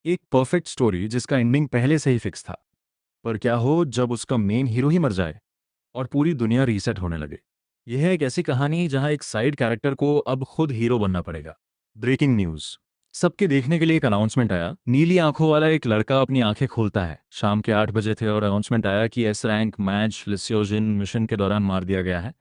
एक perfect story जिसका ending पहले से ही फिक्स था। पर क्या हो जब उसका मेन हीरो ही मर जाए और पूरी दुनिया रीसेट होने लगे। यह है एक ऐसी कहानी जहां एक साइड कैरेक्टर को अब खुद हीरो बनना पड़ेगा। Breaking news. सबके देखने के लिए एक अनाउंसमेंट आया। नीली आंखों वाला एक लड़का अपनी आंखें खोलता है। शाम के 8 बजे थे और अनाउंसमेंट आया कि एस रैंक मैच लिस्योजिन मिशन के दौरान मार दिया गया है।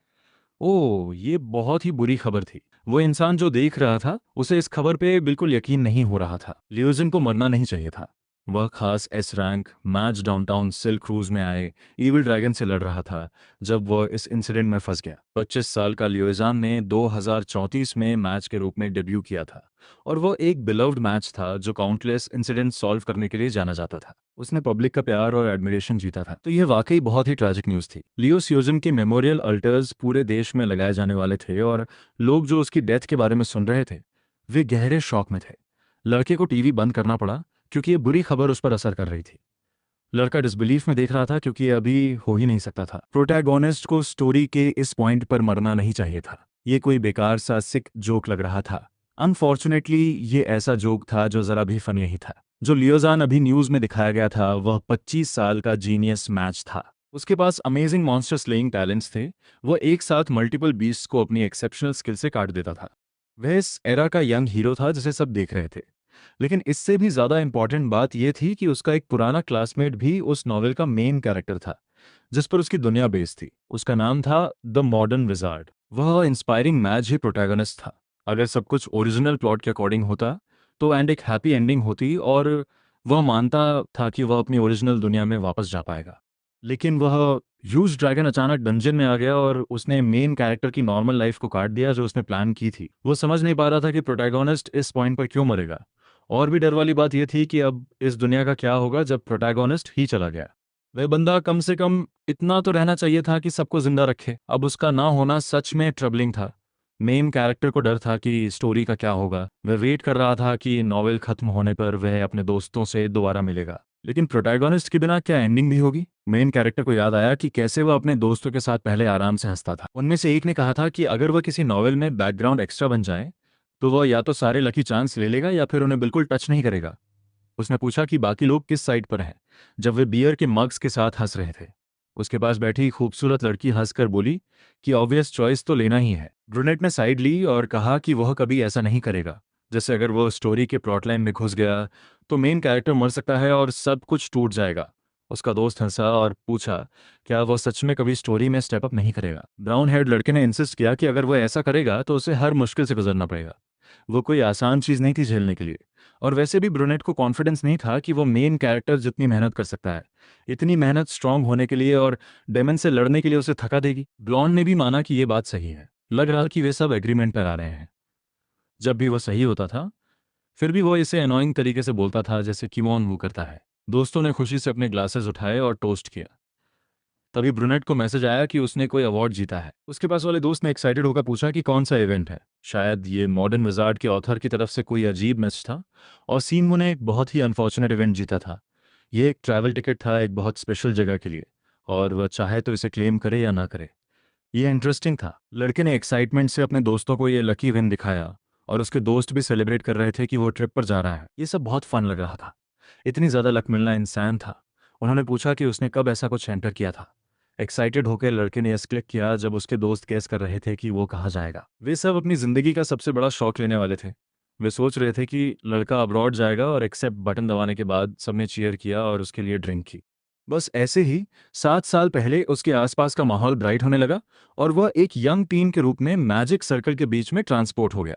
ओह, ये बहुत ही बुरी खबर थी। वो इंसान जो देख रहा था उसे इस खबर पे बिल्कुल यकीन नहीं हो रहा था। लियोजिन को मरना नहीं चाहिए था। वह खास S rank match downtown silk cruise में आए ईविल ड्रैगन से लड़ रहा था जब वह इस इंसिडेंट में फंस गया। 25 साल का लियोजान ने 2034 में मैच के रूप में डेब्यू किया था और वह एक बिलव्ड मैच था जो काउंटलेस इंसिडेंट सॉल्व करने के लिए जाना जाता था। उसने पब्लिक का प्यार और एडमिरेशन जीता था। तो यह वाकई बहुत ही ट्रैजिक न्यूज़ थी। लियो सियोजन के मेमोरियल अल्टर्स पूरे देश में लगाए जाने वाले थे और लोग जो उसकी डेथ के बारे में सुन रहे थे वे गहरे शॉक में थे। लड़के को टीवी बंद करना पड़ा क्योंकि ये बुरी खबर उस पर असर कर रही थी। लड़का डिसबिलीफ में देख रहा था क्योंकि ये अभी हो ही नहीं सकता था। प्रोटैगोनिस्ट को स्टोरी के इस पॉइंट पर मरना नहीं चाहिए था। ये कोई बेकार सा सिक जोक लग रहा था। अनफॉर्चुनेटली ये ऐसा जोक था जो जरा भी फनी नहीं था। जो लियोजान अभी न्यूज में दिखाया गया था वह 25 साल का जीनियस मैच था। उसके पास अमेजिंग मॉन्स्टर स्लेइंग टैलेंट्स थे। वह एक साथ मल्टीपल बीस्ट को अपनी एक्सेप्शनल स्किल से काट देता था। वह इस एरा का यंग हीरो था जिसे सब देख रहे थे। लेकिन इससे भी ज़्यादा इंपॉर्टेंट बात यह थी कि उसका एक पुराना क्लासमेट भी उस नॉवेल का मेन कैरेक्टर था जिस पर उसकी दुनिया बेस्ड थी। उसका नाम था द मॉडर्न विजार्ड। वह इंस्पायरिंग मैच ही प्रोटैगनिस्ट था। अगर सब कुछ ओरिजिनल प्लॉट के अकॉर्डिंग होता तो एंड एक हैप्पी एंडिंग होती और वह मानता था कि वह अपनी ओरिजिनल दुनिया में वापस जा पाएगा। लेकिन वह ह्यूज ड्रैगन अचानक डंजन में आ गया और उसने मेन कैरेक्टर की नॉर्मल लाइफ को काट दिया जो उसने प्लान की थी। वो समझ नहीं पा रहा था कि प्रोटैगोनिस्ट इस पॉइंट पर क्यों मरेगा। और भी डर वाली बात यह थी कि अब इस दुनिया का क्या होगा जब प्रोटैगोनिस्ट ही चला गया। वह बंदा कम से कम इतना तो रहना चाहिए था कि सबको जिंदा रखे। अब उसका ना होना सच में ट्रबलिंग था। मेन कैरेक्टर को डर था कि स्टोरी का क्या होगा। वह वेट कर रहा था कि नॉवेल खत्म होने पर वह अपने दोस्तों से दोबारा मिलेगा। लेकिन प्रोटैगोनिस्ट के बिना क्या एंडिंग भी होगी। मेन कैरेक्टर को याद आया कि कैसे वह अपने दोस्तों के साथ पहले आराम से हंसता था। उनमें से एक ने कहा था कि अगर वह किसी नॉवेल में बैकग्राउंड एक्स्ट्रा बन जाए तो वह या तो सारे लकी चांस ले लेगा या फिर उन्हें बिल्कुल टच नहीं करेगा। उसने पूछा कि बाकी लोग किस साइड पर हैं जब वे बियर के मग्स के साथ हंस रहे थे। उसके पास बैठी खूबसूरत लड़की हंसकर बोली कि ऑब्वियस चॉइस तो लेना ही है। ब्रूनेट ने साइड ली और कहा कि वह कभी ऐसा नहीं करेगा। जैसे अगर वो स्टोरी के प्लॉटलाइन में घुस गया तो मेन कैरेक्टर मर सकता है और सब कुछ टूट जाएगा। उसका दोस्त हंसा और पूछा क्या वह सच में कभी स्टोरी में स्टेप अप नहीं करेगा। ब्राउन हेड लड़के ने इंसिस्ट किया कि अगर वह ऐसा करेगा तो उसे हर मुश्किल से गुजरना पड़ेगा। वो कोई आसान चीज़ नहीं थी झेलने के लिए। और वैसे भी ब्रूनेट को कॉन्फिडेंस नहीं था कि वो मेन कैरेक्टर जितनी मेहनत कर सकता है इतनी मेहनत स्ट्रांग होने के लिए और डेमन से लड़ने के लिए उसे थका देगी। ब्लॉन्ड ने भी माना कि ये बात सही है। लग रहा कि वे सब एग्रीमेंट पर आ रहे हैं। जब भी वो सही होता था फिर भी वो इसे अनोइंग तरीके से बोलता था जैसे किमोन वो करता है। दोस्तों ने खुशी से अपने ग्लासेस उठाए और टोस्ट किया। तभी ब्रूनेट को मैसेज आया कि उसने कोई अवार्ड जीता है। उसके पास वाले दोस्त ने एक्साइटेड होकर पूछा कि कौन सा इवेंट है। शायद ये मॉडर्न विजार्ड के ऑथर की तरफ से कोई अजीब मैसेज था और सीन ने एक बहुत ही अनफॉर्चुनेट इवेंट जीता था। ये एक ट्रैवल टिकट था एक बहुत स्पेशल जगह के लिए और वह चाहे तो इसे क्लेम करे या ना करे। ये इंटरेस्टिंग था। लड़के ने एक्साइटमेंट से अपने दोस्तों को ये लकी विन दिखाया और उसके दोस्त भी सेलिब्रेट कर रहे थे कि वो ट्रिप पर जा रहा है। ये सब बहुत फन लग रहा था। इतनी ज़्यादा लक मिलना इंसान था। उन्होंने पूछा कि उसने कब ऐसा कुछ एंटर किया था। एक्साइटेड होकर लड़के ने यस क्लिक किया जब उसके दोस्त गेस कर रहे थे कि वो कहाँ जाएगा। वे सब अपनी ज़िंदगी का सबसे बड़ा शौक लेने वाले थे। वे सोच रहे थे कि लड़का अब्रॉड जाएगा और एक्सेप्ट बटन दबाने के बाद सबने चीयर किया और उसके लिए ड्रिंक की। बस ऐसे ही 7 साल पहले उसके आसपास का माहौल ब्राइट होने लगा और वह एक यंग टीन के रूप में मैजिक सर्कल के बीच में ट्रांसपोर्ट हो गया।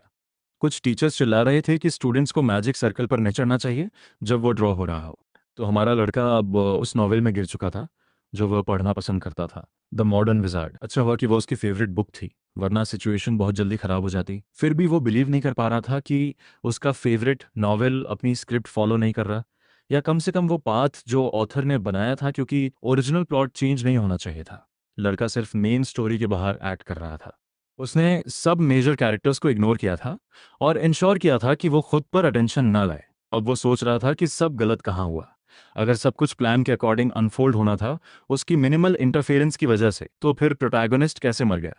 कुछ टीचर्स चिल्ला रहे थे कि स्टूडेंट्स को मैजिक सर्कल पर नहीं चढ़ना चाहिए जब वो ड्रॉ हो रहा हो। तो हमारा लड़का अब उस नॉवेल में गिर चुका था जो वह पढ़ना पसंद करता था, द मॉडर्न विजार्ड। अच्छा हुआ कि वो उसकी फेवरेट बुक थी, वरना सिचुएशन बहुत जल्दी खराब हो जाती। फिर भी वो बिलीव नहीं कर पा रहा था कि उसका फेवरेट नॉवेल अपनी स्क्रिप्ट फॉलो नहीं कर रहा, या कम से कम वो पाथ जो ऑथर ने बनाया था, क्योंकि ओरिजिनल प्लॉट चेंज नहीं होना चाहिए था। लड़का सिर्फ मेन स्टोरी के बाहर एक्ट कर रहा था। उसने सब मेजर कैरेक्टर्स को इग्नोर किया था और इंश्योर किया था कि वो खुद पर अटेंशन ना लाए। अब वो सोच रहा था कि सब गलत कहाँ हुआ। अगर सब कुछ प्लान के अकॉर्डिंग अनफोल्ड होना था उसकी मिनिमल इंटरफेरेंस की वजह से, तो फिर प्रोटैगनिस्ट कैसे मर गया।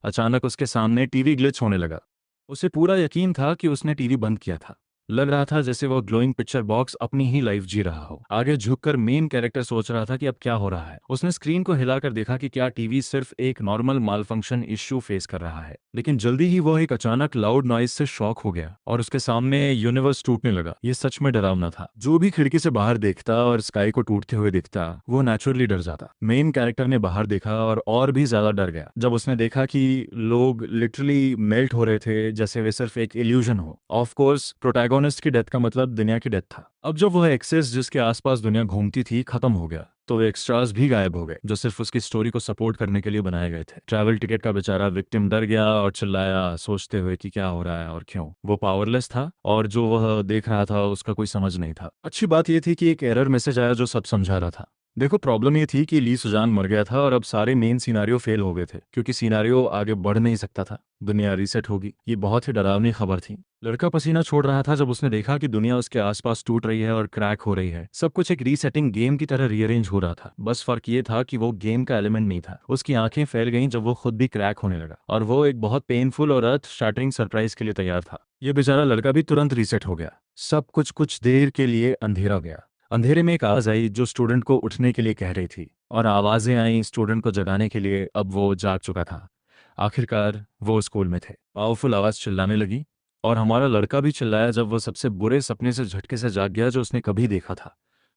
अचानक उसके सामने टीवी ग्लिच होने लगा। उसे पूरा यकीन था कि उसने टीवी बंद किया था, लग रहा था जैसे वो ग्लोइंग पिक्चर बॉक्स अपनी ही लाइफ जी रहा हो। आगे झुककर मेन कैरेक्टर सोच रहा था कि अब क्या हो रहा है। उसने स्क्रीन को हिलाकर देखा कि क्या टीवी सिर्फ एक नॉर्मल माल फंक्शन इश्यू फेस कर रहा है, लेकिन जल्दी ही वो एक अचानक लाउड नॉइज से शॉक हो गया और उसके सामने यूनिवर्स टूटने लगा। ये सच में डरावना था। जो भी खिड़की से बाहर देखता और स्काई को टूटते हुए दिखता, वो नेचुरली डर जाता। मेन कैरेक्टर ने बाहर देखा और भी ज्यादा डर गया जब उसने देखा कि लोग लिटरली मेल्ट हो रहे थे, जैसे वे सिर्फ एक इल्यूजन हो। ऑफ कोर्स प्रोटैगोनिस्ट की डेथ का मतलब दुनिया की डेथ था। अब जब वह एक्सेस जिसके आसपास दुनिया घूमती थी खत्म हो गया, तो वे एक्स्ट्रास भी गायब हो गए जो सिर्फ उसकी स्टोरी को सपोर्ट करने के लिए बनाए गए थे। ट्रैवल टिकट का बेचारा विक्टिम डर गया और चिल्लाया, सोचते हुए कि क्या हो रहा है और क्यों। वो पावरलेस था और जो वह देख रहा था उसका कोई समझ नहीं था। अच्छी बात यह थी कि एक एरर मैसेज आया जो सब समझा रहा था। देखो, प्रॉब्लम ये थी कि ली सुजान मर गया था और अब सारे मेन सिनारियो फेल हो गए थे, क्योंकि सिनारियो आगे बढ़ नहीं सकता था। दुनिया रीसेट होगी। ये बहुत ही डरावनी खबर थी। लड़का पसीना छोड़ रहा था जब उसने देखा कि दुनिया उसके आसपास टूट रही है और क्रैक हो रही है। सब कुछ एक रीसेटिंग गेम की तरह रीअरेंज हो रहा था। बस फर्क ये था कि वो गेम का एलिमेंट नहीं था। उसकी आंखें फैल गईं जब वो खुद भी क्रैक होने लगा और वो एक बहुत पेनफुल और अर्थ शाटरिंग सरप्राइज के लिए तैयार था। ये बेचारा लड़का भी तुरंत रीसेट हो गया। सब कुछ देर के लिए अंधेरा गया। अंधेरे में एक आवाज आई जो स्टूडेंट को उठने के लिए कह रही थी, और आवाजें आई स्टूडेंट को जगाने के लिए। अब वो जाग चुका था। आखिरकार वो स्कूल में थे। पावरफुल आवाज चिल्लाने लगी और हमारा लड़का भी चिल्लाया जब वो सबसे बुरे सपने से झटके से जाग गया जो उसने कभी देखा था।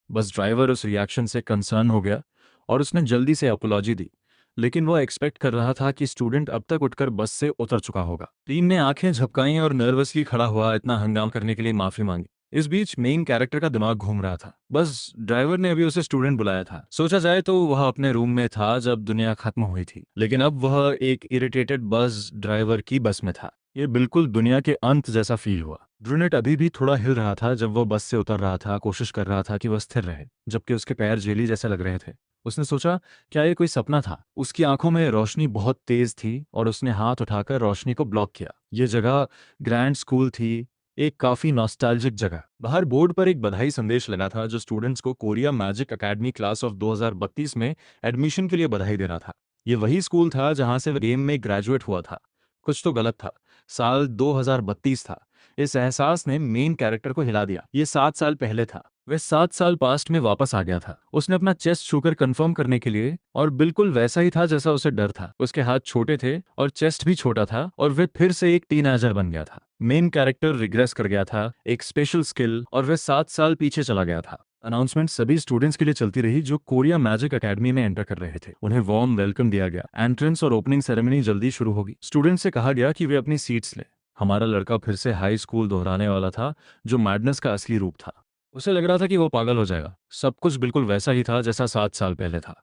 बस ड्राइवर उस रिएक्शन से कंसर्न हो गया और उसने जल्दी से अपोलॉजी दी, लेकिन वो एक्सपेक्ट कर रहा था कि स्टूडेंट अब तक उठकर बस से उतर चुका होगा। टीम ने आंखें झपकाईं और नर्वसली खड़ा हुआ इतना हंगामा करने के लिए माफी मांगी। इस बीच मेन कैरेक्टर का दिमाग घूम रहा था। बस ड्राइवर ने अभी उसे स्टूडेंट बुलाया था। सोचा जाए तो वह अपने रूम में था जब दुनिया खत्म हुई थी, लेकिन अब वह एक इरिटेटेड बस ड्राइवर की बस में था। ये बिल्कुल दुनिया के अंत जैसा फील हुआ। ड्रूनेट अभी भी थोड़ा हिल रहा था जब वो बस से उतर रहा था, कोशिश कर रहा था कि वह स्थिर रहे, जबकि उसके पैर जेली जैसे लग रहे थे। उसने सोचा, क्या ये कोई सपना था? उसकी आंखों में रोशनी बहुत तेज थी और उसने हाथ उठाकर रोशनी को ब्लॉक किया। ये जगह ग्रैंड स्कूल थी, एक काफी नॉस्टैल्जिक जगह। बाहर बोर्ड पर एक बधाई संदेश लगा था जो स्टूडेंट्स को Korea magic academy class of 2032 में एडमिशन के लिए बधाई दे रहा था। ये वही स्कूल था जहां से वह गेम में ग्रेजुएट हुआ था। कुछ तो गलत था। साल 2032 था। इस एहसास ने मेन कैरेक्टर को हिला दिया। ये 7 साल पहले था। वह 7 साल पास्ट में वापस आ गया था। उसने अपना चेस्ट छूकर कंफर्म करने के लिए, और बिल्कुल वैसा ही था जैसा उसे डर था। उसके हाथ छोटे थे और चेस्ट भी छोटा था और वह फिर से एक टीनएजर बन गया था। मेन कैरेक्टर रिग्रेस कर गया था, एक स्पेशल स्किल, और वह 7 साल पीछे चला गया था। अनाउंसमेंट सभी स्टूडेंट्स के लिए चलती रही जो कोरिया मैजिक एकेडमी में एंटर कर रहे थे। उन्हें वार्म वेलकम दिया गया। एंट्रेंस और ओपनिंग सेरेमनी जल्दी शुरू होगी। स्टूडेंट से कहा गया कि वे अपनी सीट्स लें। हमारा लड़का फिर से हाई स्कूल दोहराने वाला था, जो मैडनेस का असली रूप था। उसे लग रहा था कि वो पागल हो जाएगा। सब कुछ बिल्कुल वैसा ही था जैसा 7 साल पहले था।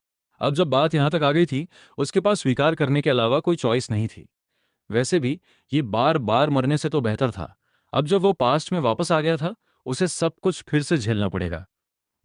अब जब बात यहाँ तक आ गई थी, उसके पास स्वीकार करने के अलावा कोई चॉइस नहीं थी। वैसे भी ये बार बार मरने से तो बेहतर था। अब जब वो पास्ट में वापस आ गया था, उसे सब कुछ फिर से झेलना पड़ेगा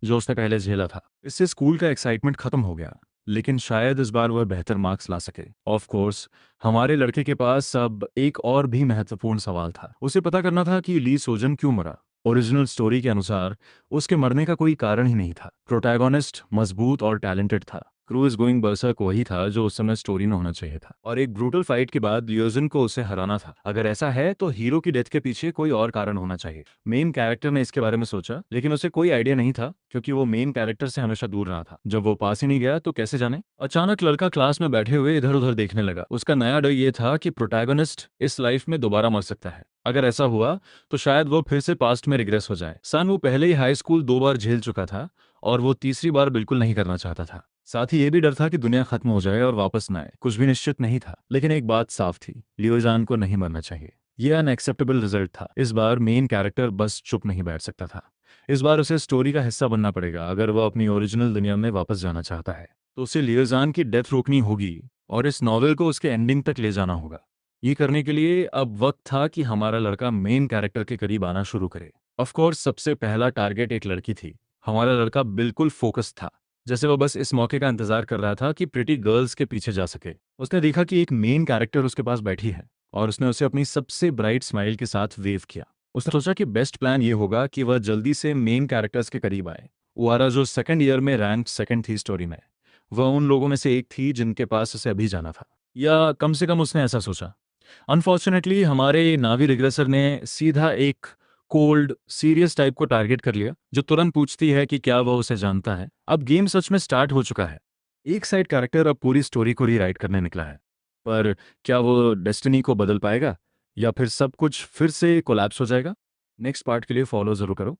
जो उसने पहले झेला था। इससे स्कूल का एक्साइटमेंट खत्म हो गया, लेकिन शायद इस बार वह बेहतर मार्क्स ला सके। ऑफ कोर्स हमारे लड़के के पास अब एक और भी महत्वपूर्ण सवाल था। उसे पता करना था कि ली सोजन क्यों मरा। ओरिजिनल स्टोरी के अनुसार उसके मरने का कोई कारण ही नहीं था। प्रोटैगोनिस्ट मजबूत और टैलेंटेड था। क्रूज गोइंग बर्सर्क वही था जो उस समय स्टोरी में होना चाहिए था, और एक ब्रूटल फाइट के बाद लियोजन को उसे हराना था। अगर ऐसा है तो हीरो की डेथ के पीछे कोई और कारण होना चाहिए। मेन कैरेक्टर ने इसके बारे में सोचा, लेकिन उसे कोई आइडिया नहीं था क्योंकि वो मेन कैरेक्टर से हमेशा दूर रहा था। जब वो पास ही नहीं गया तो कैसे जाने। अचानक लड़का क्लास में बैठे हुए इधर उधर देखने लगा। उसका नया डर ये था कि प्रोटैगोनिस्ट इस लाइफ में दोबारा मर सकता है। अगर ऐसा हुआ तो शायद वो फिर से पास्ट में रिग्रेस हो जाए। सन वो पहले ही हाई स्कूल 2 बार झेल चुका था और वो तीसरी बार बिल्कुल नहीं करना चाहता था। साथ ही ये भी डर था कि दुनिया खत्म हो जाए और वापस न आए। कुछ भी निश्चित नहीं था, लेकिन एक बात साफ थी, लियोजान को नहीं मरना चाहिए। यह अनएक्सेप्टेबल रिजल्ट था। इस बार मेन कैरेक्टर बस चुप नहीं बैठ सकता था। इस बार उसे स्टोरी का हिस्सा बनना पड़ेगा। अगर वह अपनी ओरिजिनल दुनिया में वापस जाना चाहता है तो उसे लियोजान की डेथ रोकनी होगी और इस नॉवेल को उसके एंडिंग तक ले जाना होगा। ये करने के लिए अब वक्त था कि हमारा लड़का मेन कैरेक्टर के करीब आना शुरू करे। ऑफ कोर्स सबसे पहला टारगेट एक लड़की थी। हमारा लड़का बिल्कुल फोकस था, जैसे वो बस इस मौके का इंतजार कर रहा था कि प्रिटी गर्ल्स के पीछे जा सके। उसने देखा कि एक मेन कैरेक्टर उसके पास बैठी है और उसने उसे अपनी सबसे ब्राइट स्माइल के साथ वेव किया। उसने सोचा कि बेस्ट प्लान ये होगा कि वह जल्दी से मेन कैरेक्टर्स के करीब आए। उआरा जो सेकंड ईयर में रैंक सेकंड थी स्टोरी में, वह उन लोगों में से एक थी जिनके पास उसे अभी जाना था, या कम से कम उसने ऐसा सोचा। अनफॉर्चुनेटली हमारे नावी रिग्रेसर ने सीधा एक कोल्ड सीरियस टाइप को टारगेट कर लिया, जो तुरंत पूछती है कि क्या वह उसे जानता है। अब गेम सच में स्टार्ट हो चुका है। एक साइड कैरेक्टर अब पूरी स्टोरी को रीराइट करने निकला है। पर क्या वो डेस्टिनी को बदल पाएगा, या फिर सब कुछ फिर से कोलैप्स हो जाएगा? नेक्स्ट पार्ट के लिए फॉलो जरूर करो।